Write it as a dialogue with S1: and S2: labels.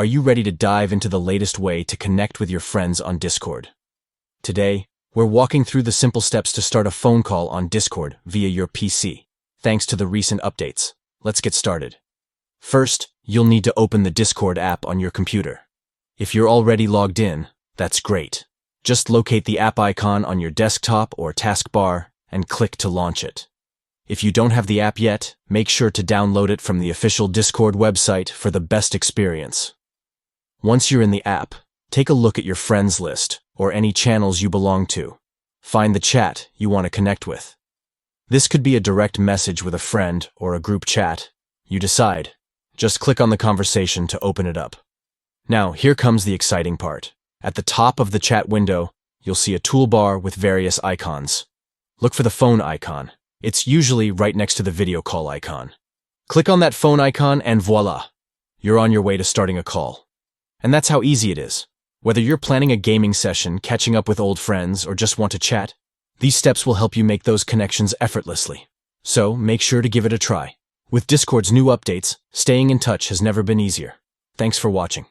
S1: Are you ready to dive into the latest way to connect with your friends on Discord? Today, we're walking through the simple steps to start a phone call on Discord via your PC, thanks to the recent updates. Let's get started. First, you'll need to open the Discord app on your computer. If you're already logged in, that's great. Just locate the app icon on your desktop or taskbar and click to launch it. If you don't have the app yet, make sure to download it from the official Discord website for the best experience. Once you're in the app, take a look at your friends list or any channels you belong to. Find the chat you want to connect with. This could be a direct message with a friend or a group chat. You decide. Just click on the conversation to open it up. Now, here comes the exciting part. At the top of the chat window, you'll see a toolbar with various icons. Look for the phone icon. It's usually right next to the video call icon. Click on that phone icon and voila! You're on your way to starting a call. And that's how easy it is. Whether you're planning a gaming session, catching up with old friends, or just want to chat, these steps will help you make those connections effortlessly. So, make sure to give it a try. With Discord's new updates, staying in touch has never been easier. Thanks for watching.